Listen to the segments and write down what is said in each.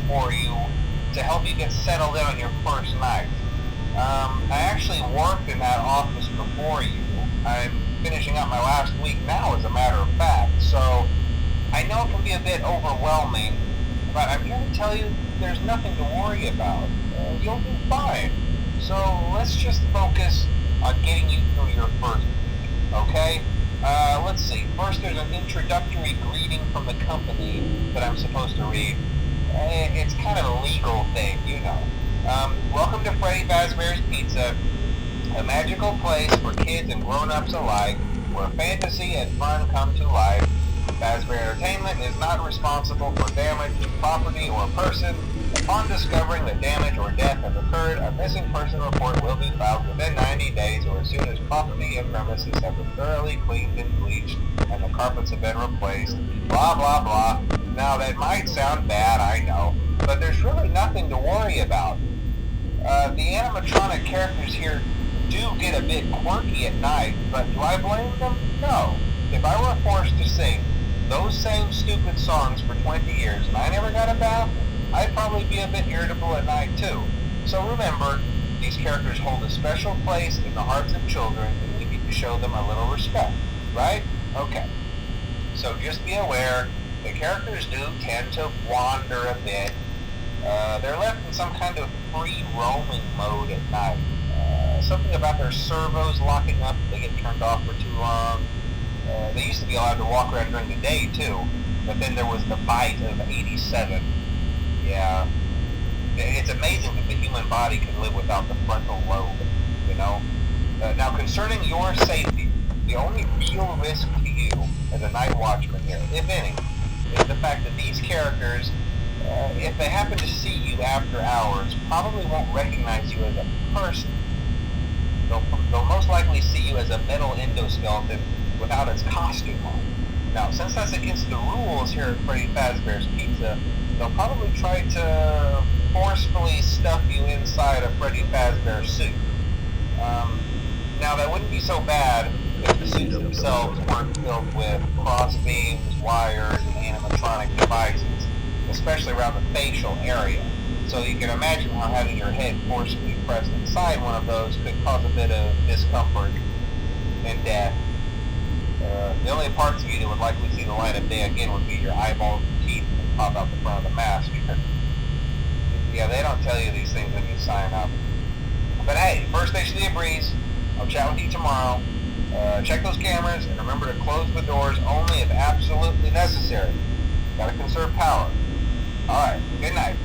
for you to help you get settled in on your first night. I actually worked in that office before you. I'm finishing up my last week now, as a matter of fact, so I know it can be a bit overwhelming, but I'm here to tell you there's nothing to worry about. You'll do fine. So let's just focus on getting you through your first week, okay? Let's see. First, there's an introductory greeting from the company that I'm supposed to read. It's kind of a legal thing, you know. Welcome to Freddy Fazbear's Pizza, a magical place for kids and grown-ups alike, where fantasy and fun come to life. Fazbear Entertainment is not responsible for damage to property or person. Upon discovering that damage or death has occurred, a missing person report will be filed within 90 days or as soon as property and premises have been thoroughly cleaned and bleached and the carpets have been replaced. Blah, blah, blah. Now, that might sound bad, I know, but there's really nothing to worry about. The animatronic characters here do get a bit quirky at night, but do I blame them? No. If I were forced to sing those same stupid songs for 20 years and I never got a bath, I'd probably be a bit irritable at night too. So remember, these characters hold a special place in the hearts of children and we need to show them a little respect, right? Okay. So just be aware, the characters do tend to wander a bit. They're left in some kind of free roaming mode at night. Something about their servos locking up if they get turned off for too long. They used to be allowed to walk around during the day too, but then there was the bite of 87. Yeah, it's amazing that the human body can live without the frontal lobe, you know? Now, concerning your safety, the only real risk to you as a night watchman here, if any, is the fact that these characters, if they happen to see you after hours, probably won't recognize you as a person. They'll most likely see you as a metal endoskeleton without its costume on. Now, since that's against the rules here at Freddy Fazbear's Pizza, they'll probably try to forcefully stuff you inside a Freddy Fazbear suit. Now, that wouldn't be so bad if the suits themselves weren't filled with crossbeams, wires, and animatronic devices, especially around the facial area. So you can imagine how having your head forcefully pressed inside one of those could cause a bit of discomfort and death. The only parts of you that would likely see the light of day again would be your eyeballs and teeth that pop out the front of the mask. Yeah, they don't tell you these things when you sign up. But hey, first station of the breeze. I'll chat with you tomorrow. Check those cameras and remember to close the doors only if absolutely necessary. Gotta conserve power. Alright, good night.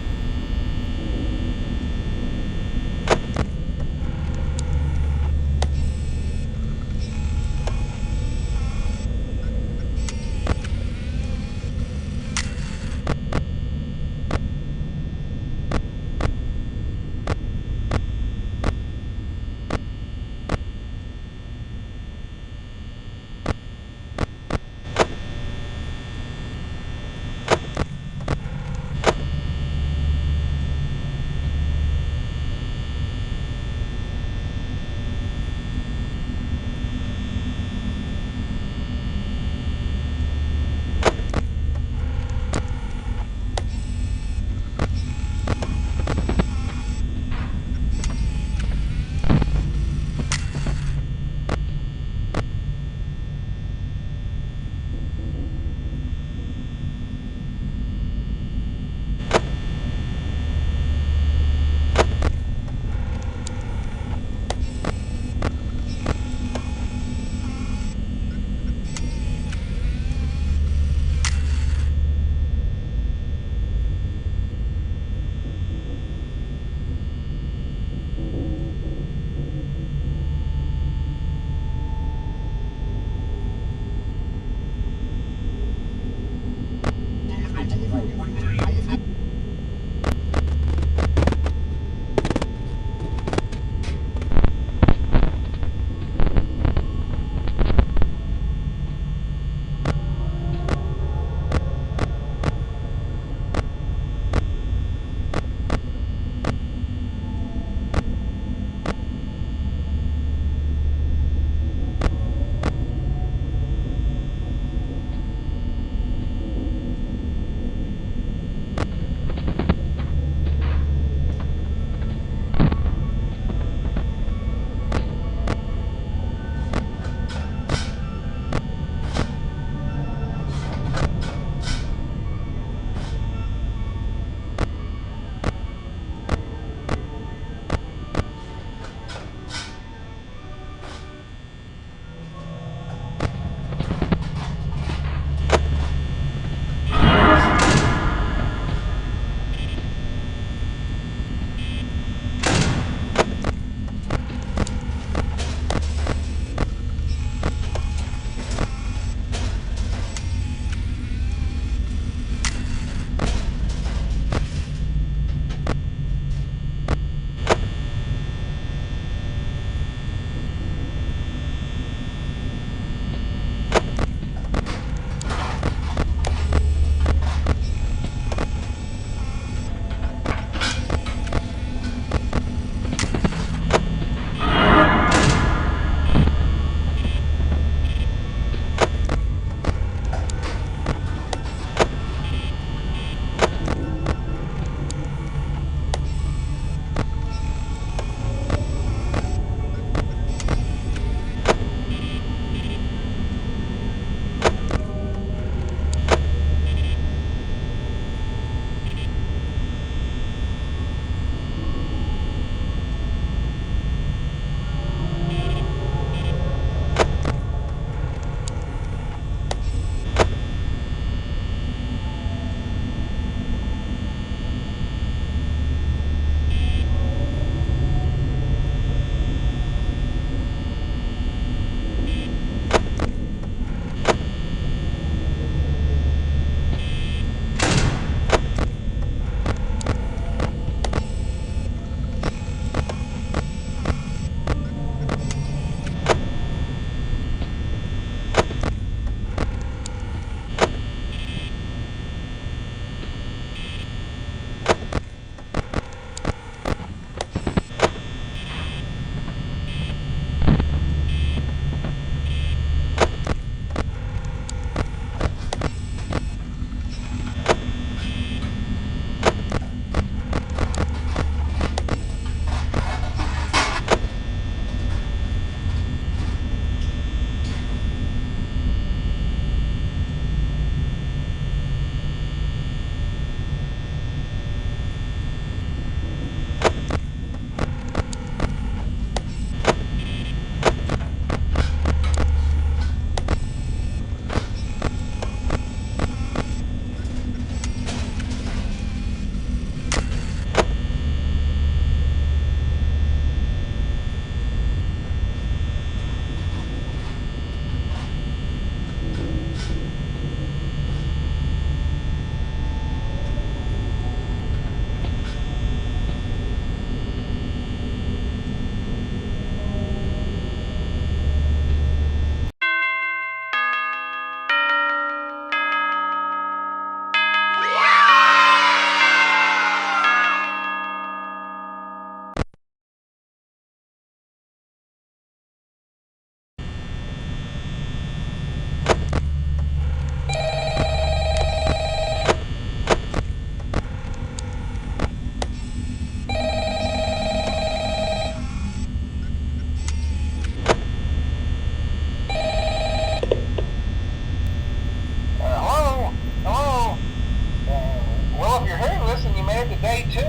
Well, if you're hearing this and you made it to day 2,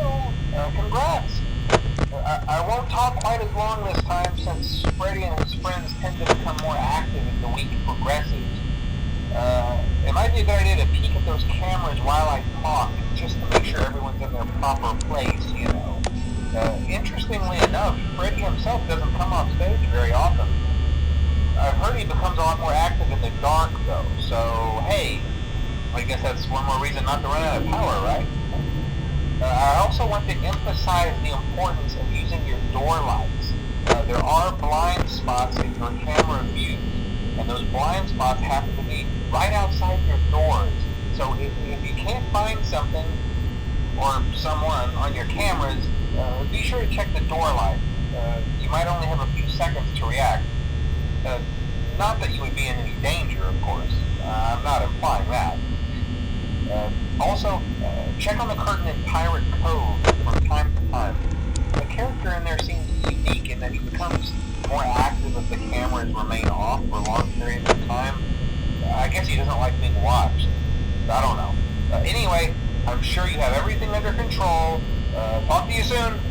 congrats. I won't talk quite as long this time since Freddy and his friends tend to become more active as the week progresses. It might be a good idea to peek at those cameras while I talk, just to make sure everyone's in their proper place, you know. Interestingly enough, Freddy himself doesn't come off stage very often. I've heard he becomes a lot more active in the dark, though, so hey, I guess that's one more reason not to run out of power, right? I also want to emphasize the importance of using your door lights. There are blind spots in your camera view, and those blind spots happen to be right outside your doors. So if you can't find something or someone on your cameras, be sure to check the door light. You might only have a few seconds to react. Not that you would be in any danger, of course. I'm not implying that. Also, check on the curtain in Pirate Cove from time to time. The character in there seems unique in that he becomes more active if the cameras remain off for long periods of time. I guess he doesn't like being watched. I don't know. Anyway, I'm sure you have everything under control. Talk to you soon.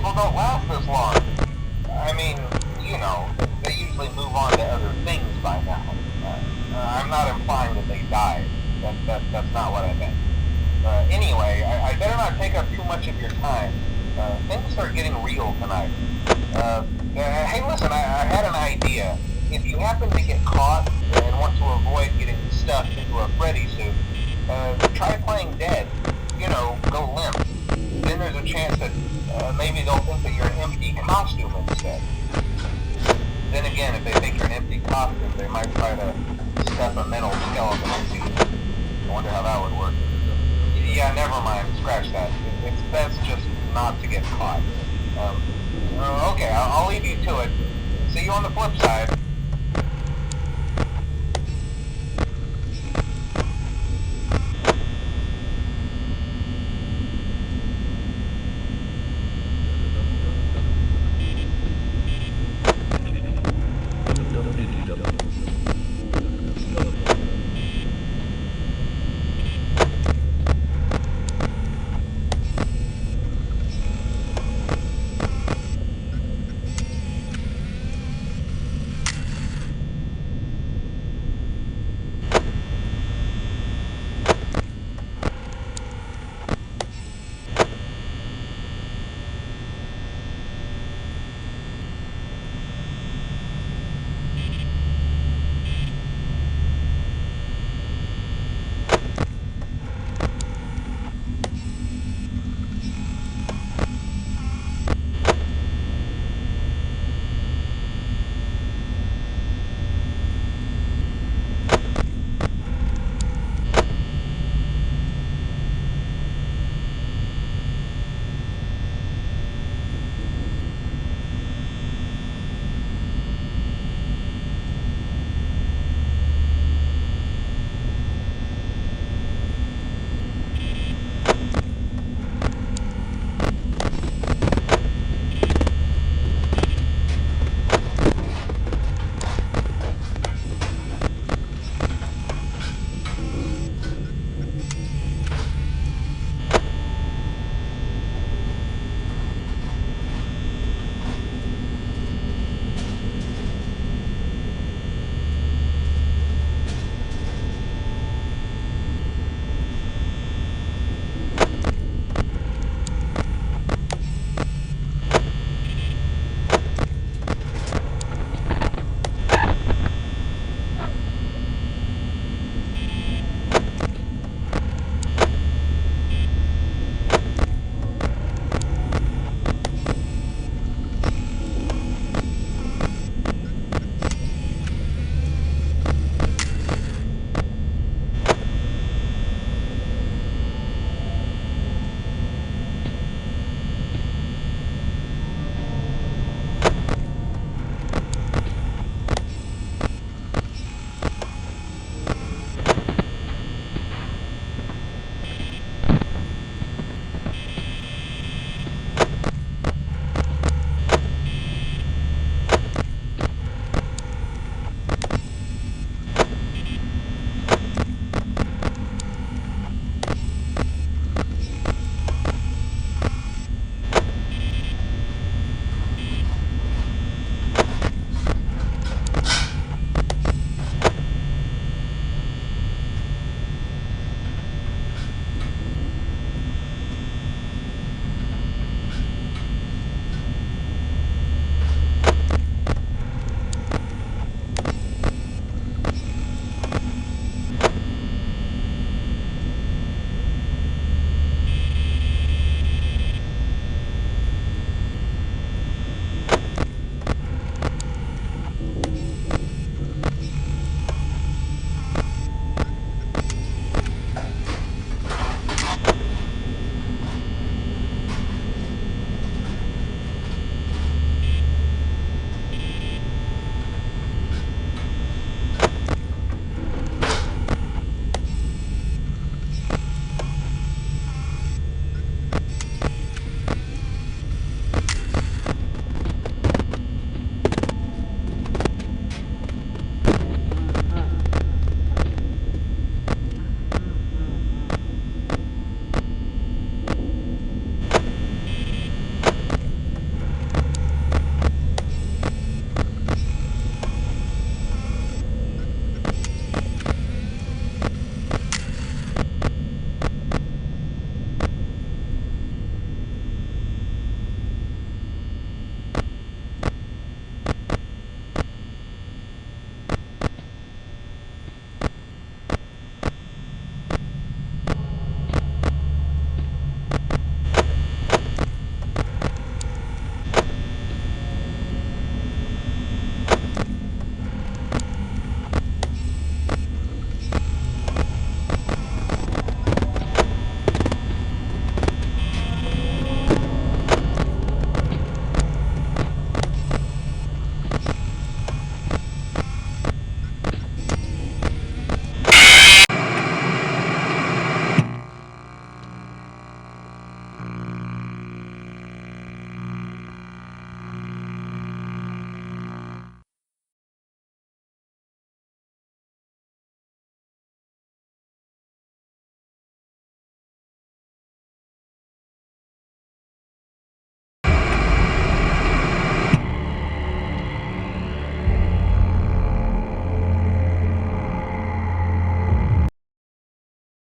people don't last this long. I mean, you know, they usually move on to other things by now. I'm not implying that they died. That's not what I meant. Anyway, I better not take up too much of your time. Things are getting real tonight. Hey, listen, I had an idea. If you happen to get caught and want to avoid getting stuffed into a Freddy suit, try playing dead. You know, go limp. Then there's a chance that maybe they'll think that you're an empty costume instead. Then again, if they think you're an empty costume, they might try to stuff a metal skeleton into you. I wonder how that would work. Yeah, never mind. Scratch that. It's best just not to get caught. Okay, I'll leave you to it. See you on the flip side.